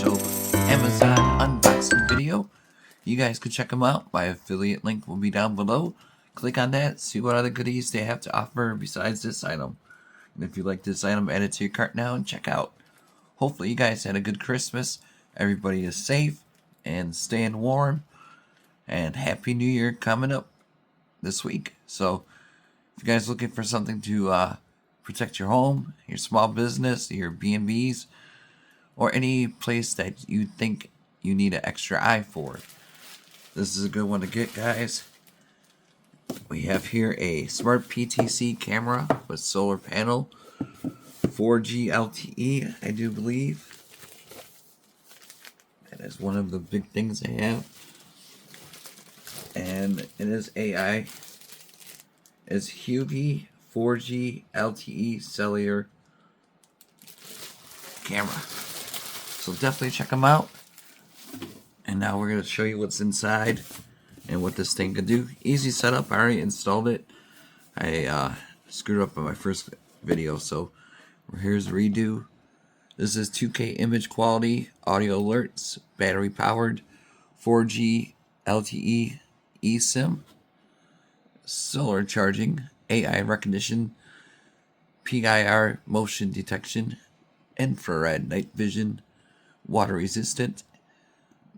dope Amazon unboxing video. You guys can check them out. My affiliate link will be down below. Click on that, see what other goodies they have to offer besides this item. And if you like this item, add it to your cart now and check out. Hopefully you guys had a good Christmas. Everybody is safe and staying warm. And Happy New Year coming up this week. So if you guys are looking for something to protect your home, your small business, your B&Bs, or any place that you think you need an extra eye for, this is a good one to get, guys. We have here a smart PTC camera with solar panel, 4G LTE, I do believe. That is one of the big things they have. And it is AI. It's Huevue 4G LTE Cellular camera. So definitely check them out. And now we're going to show you what's inside and what this thing can do. Easy setup. I already installed it. I screwed up on my first video, so here's a redo. This is 2K image quality, audio alerts, battery powered, 4G LTE eSIM, solar charging, AI recognition, PIR motion detection, infrared night vision, water resistant,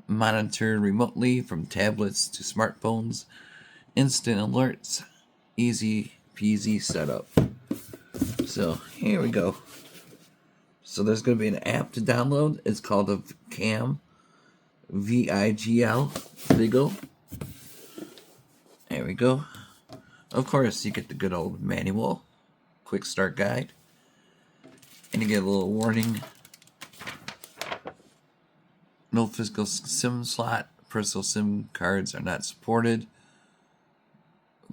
monitor remotely from tablets to smartphones, instant alerts, easy peasy setup. So here we go. So there's going to be an app to download. It's called a Cam, VIGL, Vigil. There we go. Of course, you get the good old manual, quick start guide, and you get a little warning. No physical SIM slot. Personal SIM cards are not supported.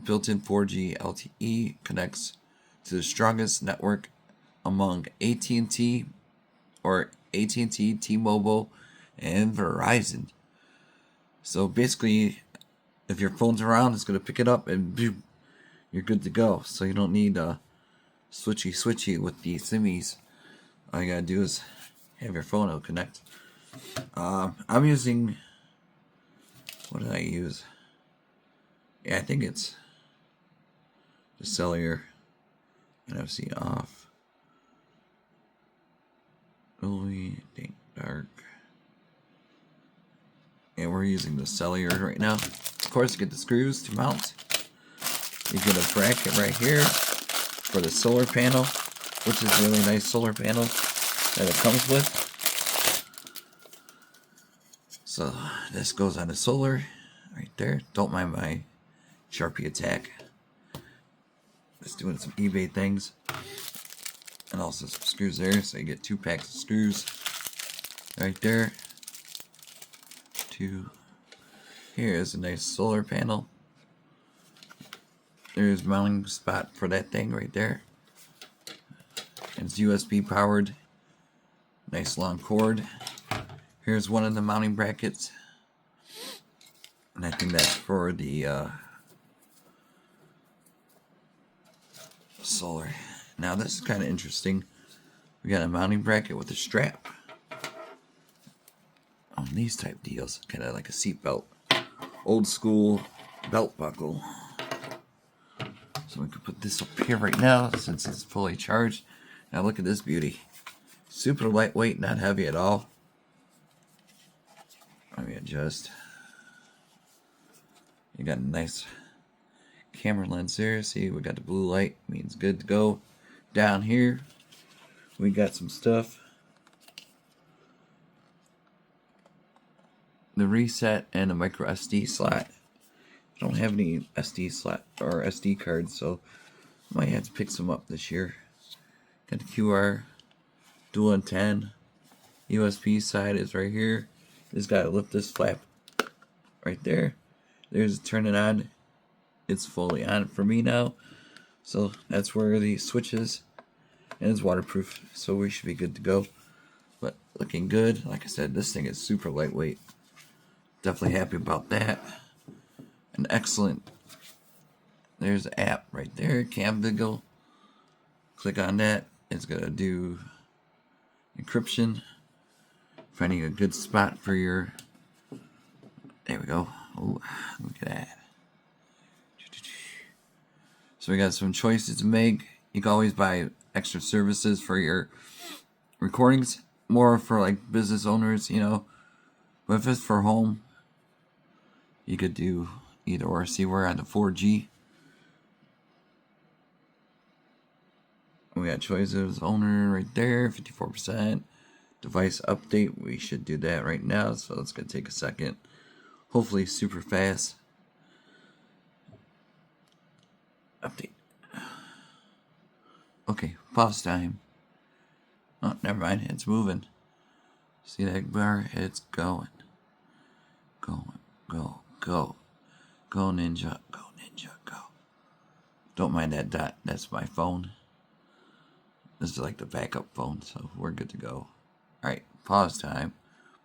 Built-in 4G LTE connects to the strongest network among AT&T or AT&T, T-Mobile, and Verizon. So basically, if your phone's around, it's going to pick it up and boom, you're good to go. So you don't need switchy with the SIMmies. All you got to do is have your phone, it'll connect. I'm using, what did I use? Yeah, I think it's the cellular. NFC off. Holy dang dark. And we're using the cellular right now. Of course, you get the screws to mount. You get a bracket right here for the solar panel, which is a really nice solar panel that it comes with. So this goes on the solar right there. Don't mind my Sharpie attack. Just doing some eBay things. And also some screws there. So you get 2 packs of screws right there. Here is a nice solar panel. There's a mounting spot for that thing right there. And it's USB powered. Nice long cord. Here's one of the mounting brackets. And I think that's for the solar. Now this is kind of interesting. We got a mounting bracket with a strap. On these type deals, kind of like a seat belt. Old school belt buckle. So we can put this up here right now since it's fully charged. Now look at this beauty. Super lightweight, not heavy at all. Let me adjust. You got a nice camera lens there. See, we got the blue light, means good to go. Down here, we got some stuff. The reset and a micro SD slot. I don't have any SD slot or SD cards, so I might have to pick some up this year. Got the QR, dual antenna. USB side is right here. Just gotta lift this flap right there. There's turn it on. It's fully on for me now. So that's where the switch is. And it's waterproof, so we should be good to go. But looking good. Like I said, this thing is super lightweight. Definitely happy about that. And excellent. There's the app right there, Cam Vigil. Click on that. It's gonna do encryption Finding a good spot for your... There we go. Oh, look at that. So we got some choices to make. You can always buy extra services for your recordings. More for like business owners, you know. But if it's for home, you could do either or. See, we're on the 4G. We got choices. Owner right there, 54%. Device update. We should do that right now. So it's going to take a second. Hopefully super fast. Update. Okay, pause time. Oh, never mind. It's moving. See that bar? It's going. Going. Go. Go. Go, ninja. Go, ninja. Go. Don't mind that dot. That's my phone. This is like the backup phone, so we're good to go. Alright, pause time.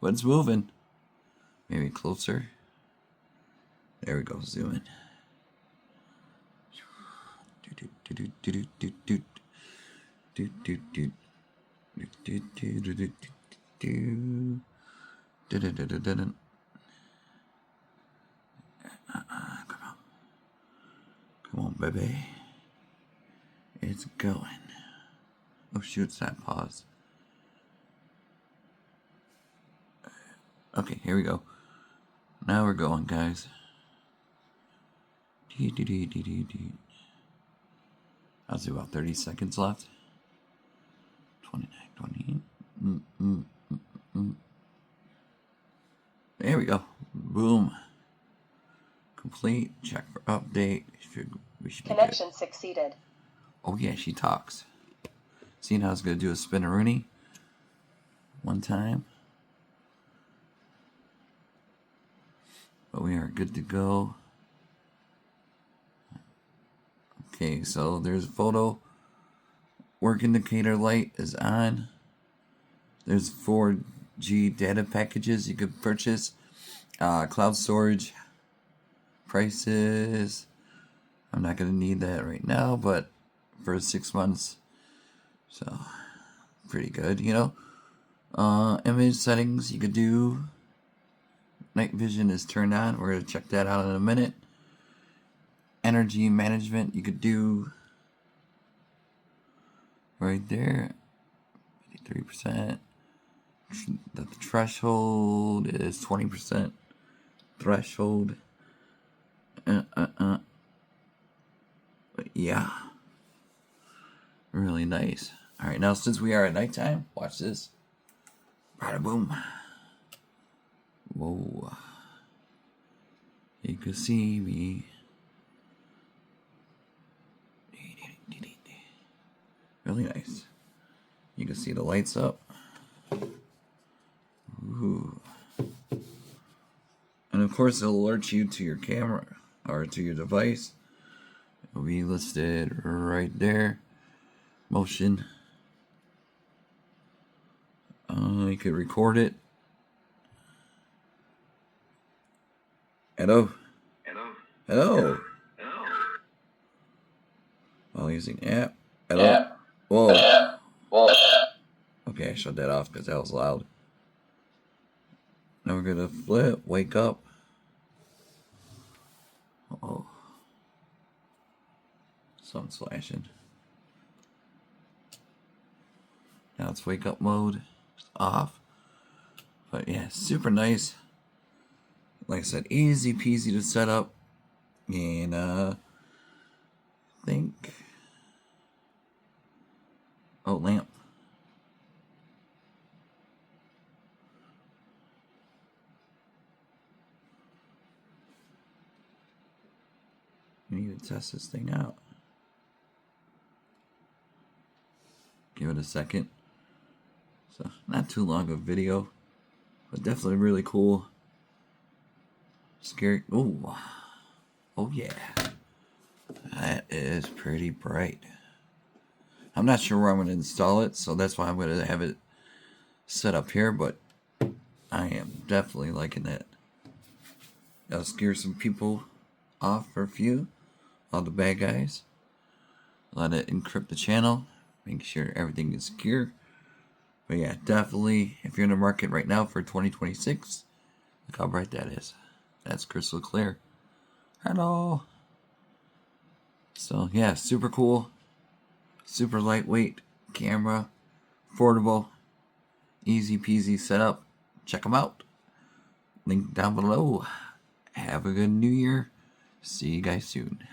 But it's moving. Maybe closer. There we go. Zoom in. Come on, baby. It's going. Oh shoot, it's not paused. Okay, here we go. Now we're going, guys. I'll see about 30 seconds left. 29, 20. There we go. Boom. Complete. Check for update. We should Connection succeeded. Oh yeah, she talks. Seeing how I was going to do a spin-a-rooney one time. But we are good to go. Okay, so there's a photo. Work indicator light is on. There's 4G data packages you could purchase. Cloud storage prices. I'm not going to need that right now, but for 6 months. So, pretty good, you know. Image settings you could do. Night vision is turned on. We're going to check that out in a minute. Energy management you could do right there. 53%. The threshold is 20%. Threshold. But yeah. Really nice. Alright, now since we are at nighttime, watch this. Bada boom. Whoa. You can see me. Really nice. You can see the lights up. Ooh. And of course it'll alert you to your camera or to your device. It'll be listed right there. Motion. You could record it. Hello. Hello. While using app. Hello. Yeah. Whoa. Okay, I shut that off because that was loud. Now we're gonna flip. Wake up. Oh. Sun's flashing. Now it's wake up mode. It's off. But yeah, super nice. Like I said, easy peasy to set up. And I think... Oh, lamp. We need to test this thing out. Give it a second. So, not too long of a video, but definitely really cool. Scary. Oh, oh yeah. That is pretty bright. I'm not sure where I'm going to install it, so that's why I'm going to have it set up here, but I am definitely liking it. That'll scare some people off for a few. All the bad guys. Let it encrypt the channel. Make sure everything is secure. But yeah, definitely, if you're in the market right now for 2026, look how bright that is. That's crystal clear. Hello. So yeah, super cool, super lightweight camera, affordable, easy peasy setup. Check them out. Link down below. Have a good new year. See you guys soon.